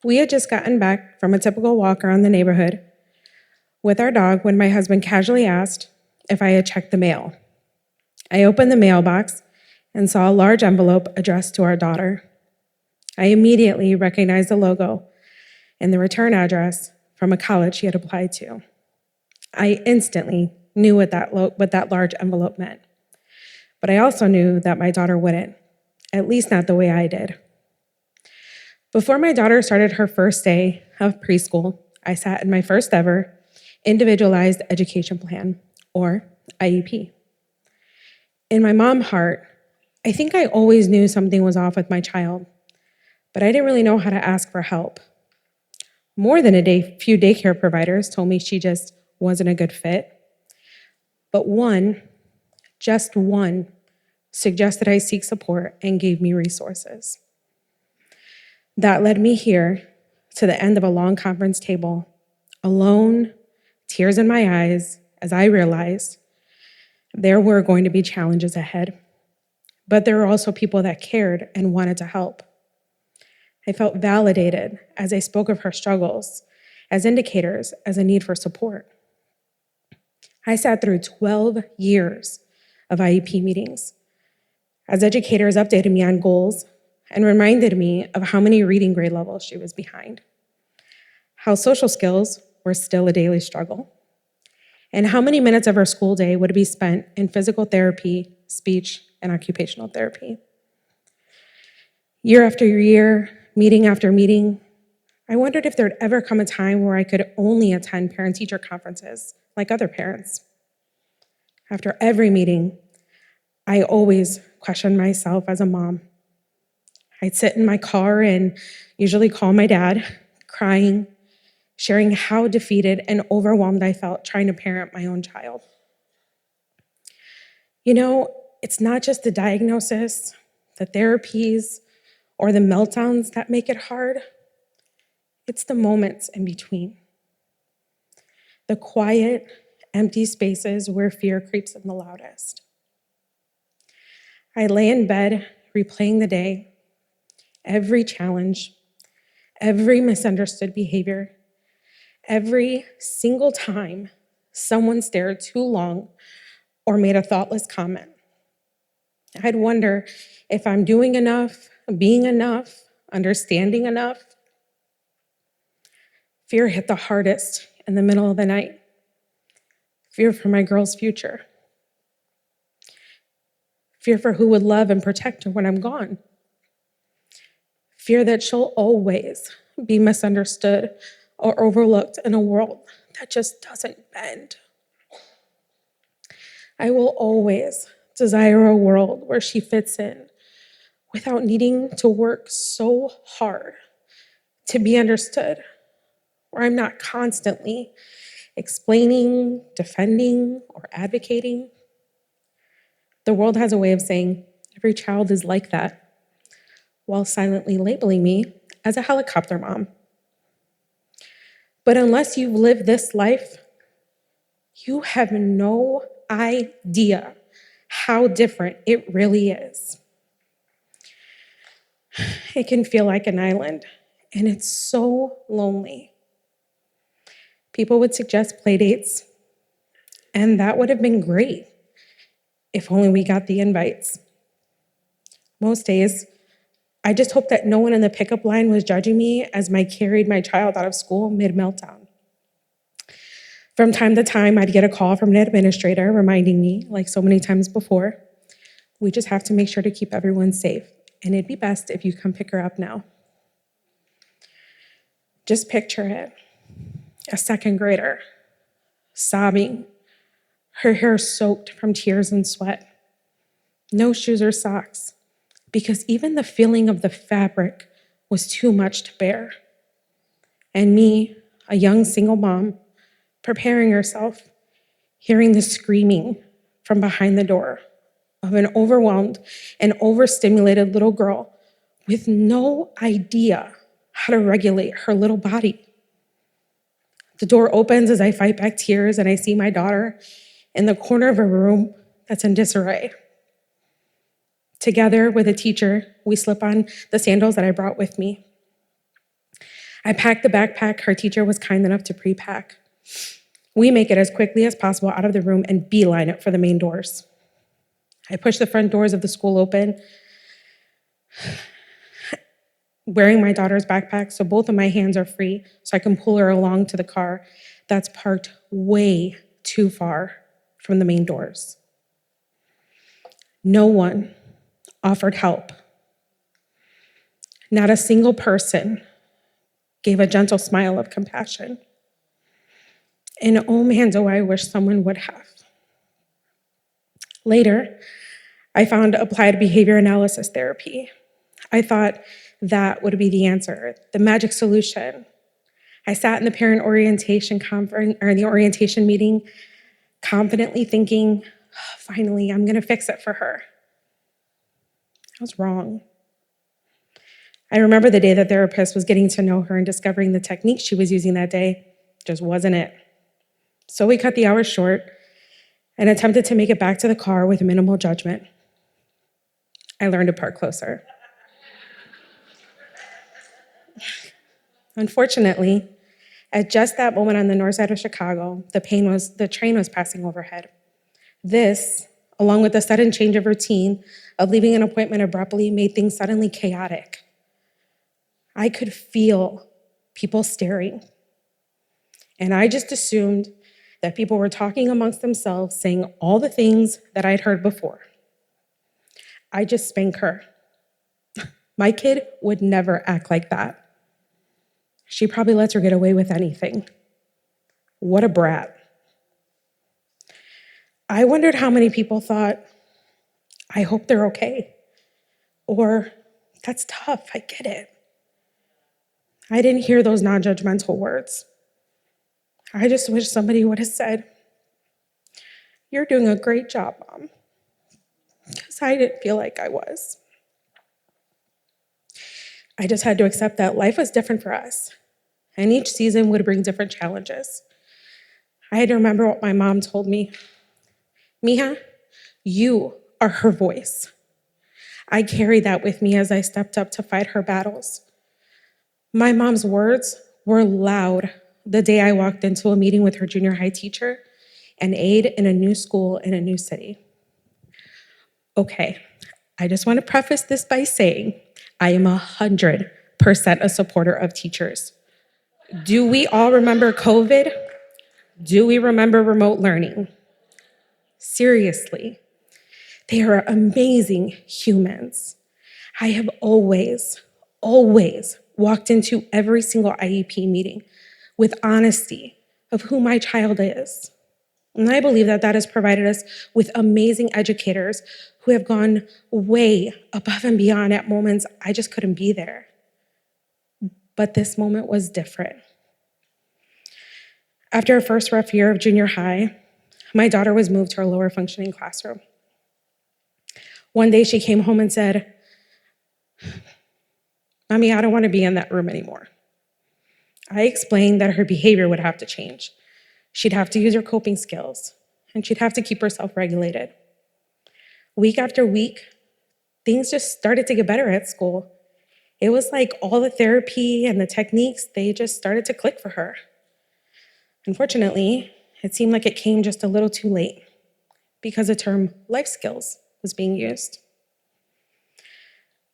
We had just gotten back from a typical walk around the neighborhood with our dog when my husband casually asked if I had checked the mail. I opened the mailbox and saw a large envelope addressed to our daughter. I immediately recognized the logo and the return address from a college she had applied to. I instantly knew what that large envelope meant, but I also knew that my daughter wouldn't, at least not the way I did. Before my daughter started her first day of preschool, I sat in my first ever Individualized Education Plan, or IEP. In my mom heart, I think I always knew something was off with my child, but I didn't really know how to ask for help. More than few daycare providers told me she just wasn't a good fit, but just one, suggested I seek support and gave me resources. That led me here to the end of a long conference table, alone, tears in my eyes, as I realized there were going to be challenges ahead, but there were also people that cared and wanted to help. I felt validated as I spoke of her struggles as indicators as a need for support. I sat through 12 years of IEP meetings as educators updated me on goals and reminded me of how many reading grade levels she was behind, how social skills were still a daily struggle, and how many minutes of her school day would be spent in physical therapy, speech, and occupational therapy. Year after year, meeting after meeting, I wondered if there'd ever come a time where I could only attend parent-teacher conferences like other parents. After every meeting, I always questioned myself as a mom. I'd sit in my car and usually call my dad, crying, sharing how defeated and overwhelmed I felt trying to parent my own child. You know, it's not just the diagnosis, the therapies, or the meltdowns that make it hard. It's the moments in between. The quiet, empty spaces where fear creeps in the loudest. I lay in bed, replaying the day, every challenge, every misunderstood behavior, every single time someone stared too long or made a thoughtless comment. I'd wonder if I'm doing enough, being enough, understanding enough. Fear hit the hardest in the middle of the night. Fear for my girl's future. Fear for who would love and protect her when I'm gone. Fear that she'll always be misunderstood or overlooked in a world that just doesn't bend. I will always desire a world where she fits in without needing to work so hard to be understood, where I'm not constantly explaining, defending, or advocating. The world has a way of saying every child is like that, while silently labeling me as a helicopter mom. But unless you've lived this life, you have no idea how different it really is. It can feel like an island, and it's so lonely. People would suggest play dates, and that would have been great if only we got the invites. Most days, I just hoped that no one in the pickup line was judging me as I carried my child out of school mid-meltdown. From time to time, I'd get a call from an administrator reminding me, like so many times before, we just have to make sure to keep everyone safe, and it'd be best if you come pick her up now. Just picture it, a second grader, sobbing, her hair soaked from tears and sweat, no shoes or socks, because even the feeling of the fabric was too much to bear. And me, a young single mom, preparing herself, hearing the screaming from behind the door of an overwhelmed and overstimulated little girl with no idea how to regulate her little body. The door opens as I fight back tears and I see my daughter in the corner of a room that's in disarray. Together with a teacher, we slip on the sandals that I brought with me. I packed the backpack her teacher was kind enough to pre-pack. We make it as quickly as possible out of the room and beeline it for the main doors. I push the front doors of the school open, wearing my daughter's backpack so both of my hands are free so I can pull her along to the car that's parked way too far from the main doors. No one offered help. Not a single person gave a gentle smile of compassion. And oh man, do I wish someone would have. Later, I found applied behavior analysis therapy. I thought that would be the answer, the magic solution. I sat in the parent orientation conference or the orientation meeting, confidently thinking, oh, finally, I'm gonna fix it for her. I was wrong. I remember the day the therapist was getting to know her and discovering the technique she was using that day just wasn't it. So we cut the hours short and attempted to make it back to the car with minimal judgment. I learned to park closer. Unfortunately, at just that moment on the north side of Chicago, the train was passing overhead. This, along with the sudden change of routine of leaving an appointment abruptly, made things suddenly chaotic. I could feel people staring. And I just assumed that people were talking amongst themselves, saying all the things that I'd heard before. I just spanked her. My kid would never act like that. She probably lets her get away with anything. What a brat. I wondered how many people thought, I hope they're okay. Or, that's tough, I get it. I didn't hear those non-judgmental words. I just wish somebody would have said, you're doing a great job, Mom. Because I didn't feel like I was. I just had to accept that life was different for us, and each season would bring different challenges. I had to remember what my mom told me. Mija, you are her voice. I carried that with me as I stepped up to fight her battles. My mom's words were loud the day I walked into a meeting with her junior high teacher, an aide in a new school in a new city. Okay, I just want to preface this by saying I am 100% a supporter of teachers. Do we all remember COVID? Do we remember remote learning? Seriously, they are amazing humans. I have always walked into every single IEP meeting with honesty of who my child is. And I believe that that has provided us with amazing educators who have gone way above and beyond at moments I just couldn't be there. But this moment was different. After a first rough year of junior high, my daughter was moved to a lower functioning classroom. One day she came home and said, Mommy, I don't want to be in that room anymore. I explained that her behavior would have to change. She'd have to use her coping skills, and she'd have to keep herself regulated. Week after week, things just started to get better at school. It was like all the therapy and the techniques, they just started to click for her. Unfortunately, it seemed like it came just a little too late because the term life skills was being used.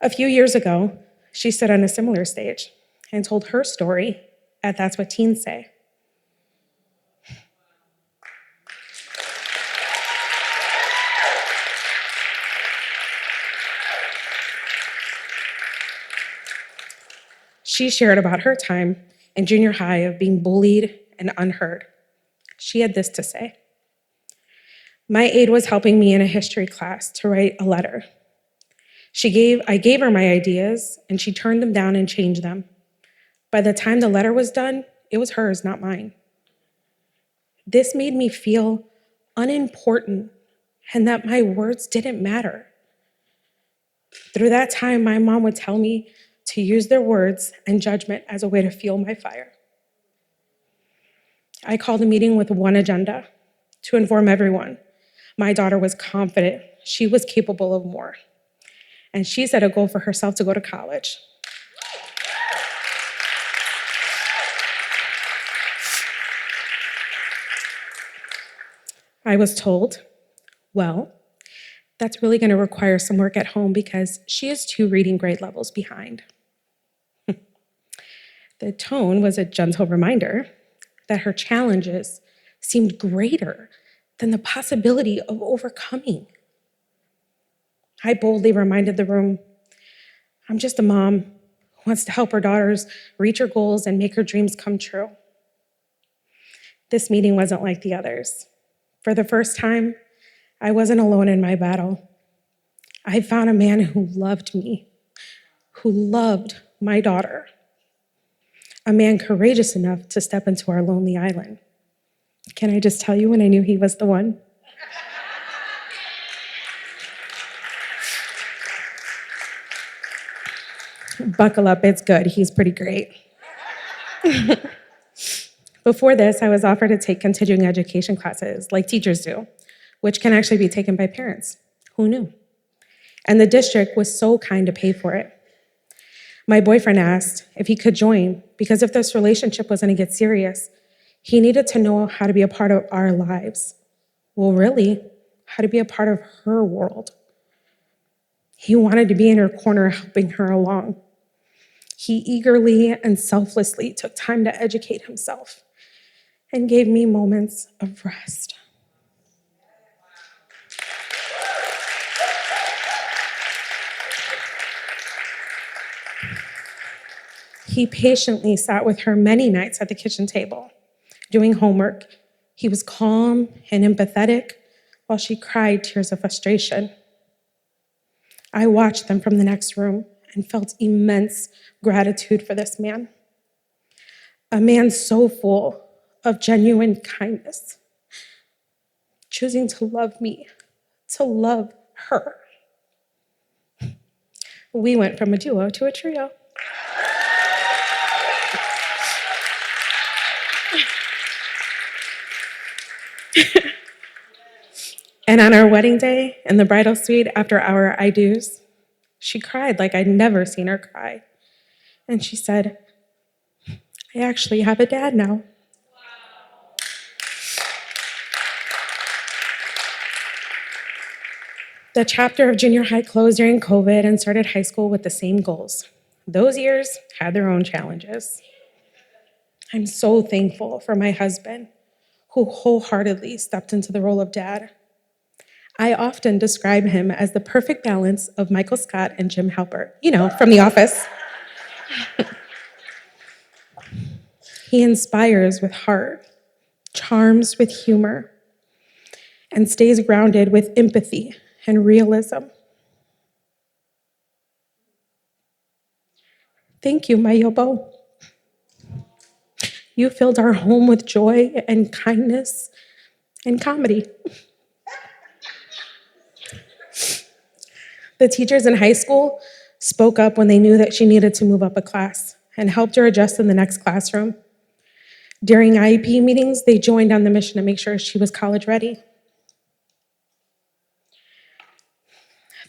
A few years ago, she stood on a similar stage and told her story at That's What Teens Say. She shared about her time in junior high of being bullied and unheard. She had this to say. My aide was helping me in a history class to write a letter. I gave her my ideas, and she turned them down and changed them. By the time the letter was done, it was hers, not mine. This made me feel unimportant and that my words didn't matter. Through that time, my mom would tell me to use their words and judgment as a way to fuel my fire. I called a meeting with one agenda, to inform everyone. My daughter was confident she was capable of more. And she set a goal for herself to go to college. I was told, well, that's really going to require some work at home because she is 2 reading grade levels behind. The tone was a gentle reminder that her challenges seemed greater than the possibility of overcoming. I boldly reminded the room, I'm just a mom who wants to help her daughters reach her goals and make her dreams come true. This meeting wasn't like the others. For the first time, I wasn't alone in my battle. I found a man who loved me, who loved my daughter, a man courageous enough to step into our lonely island. Can I just tell you when I knew he was the one? Buckle up, it's good. He's pretty great. Before this, I was offered to take continuing education classes like teachers do, which can actually be taken by parents. Who knew? And the district was so kind to pay for it. My boyfriend asked if he could join because if this relationship was going to get serious, he needed to know how to be a part of our lives. Well, really, how to be a part of her world. He wanted to be in her corner helping her along. He eagerly and selflessly took time to educate himself and gave me moments of rest. He patiently sat with her many nights at the kitchen table, doing homework. He was calm and empathetic while she cried tears of frustration. I watched them from the next room and felt immense gratitude for this man. A man so full of genuine kindness, choosing to love me, to love her. We went from a duo to a trio. And on our wedding day, in the bridal suite, after our I do's, she cried like I'd never seen her cry. And she said, I actually have a dad now. The chapter of junior high closed during COVID and started high school with the same goals. Those years had their own challenges. I'm so thankful for my husband, who wholeheartedly stepped into the role of dad. I often describe him as the perfect balance of Michael Scott and Jim Halpert, from The Office. He inspires with heart, charms with humor, and stays grounded with empathy and realism. Thank you, my Yobo. You filled our home with joy and kindness and comedy. The teachers in high school spoke up when they knew that she needed to move up a class and helped her adjust in the next classroom. During IEP meetings, they joined on the mission to make sure she was college ready.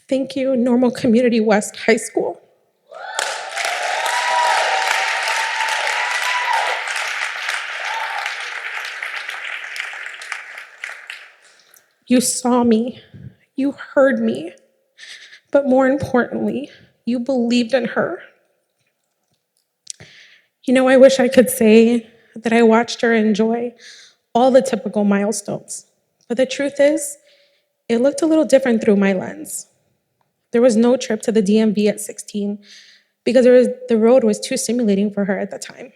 Thank you, Normal Community West High School. You saw me, you heard me, but more importantly, you believed in her. I wish I could say that I watched her enjoy all the typical milestones, but the truth is, it looked a little different through my lens. There was no trip to the DMV at 16 because the road was too stimulating for her at the time.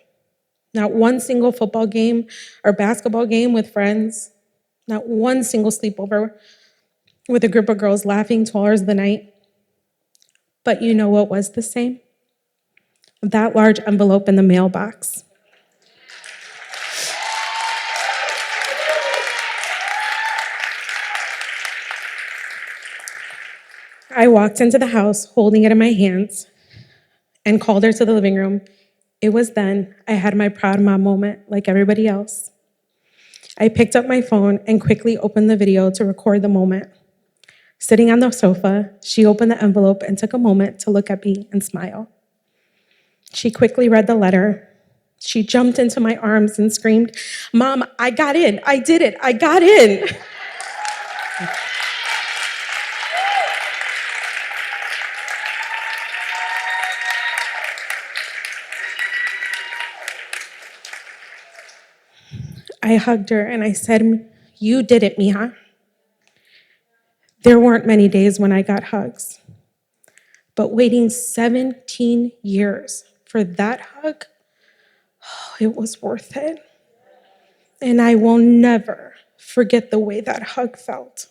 Not one single football game or basketball game with friends, not one single sleepover with a group of girls laughing 2 hours of the night. But you know what was the same? That large envelope in the mailbox. I walked into the house holding it in my hands and called her to the living room. It was then I had my proud mom moment like everybody else. I picked up my phone and quickly opened the video to record the moment. Sitting on the sofa, she opened the envelope and took a moment to look at me and smile. She quickly read the letter. She jumped into my arms and screamed, "Mom, I got in. I did it. I got in." I hugged her and I said, "You did it, mija." There weren't many days when I got hugs, but waiting 17 years for that hug, oh, it was worth it. And I will never forget the way that hug felt.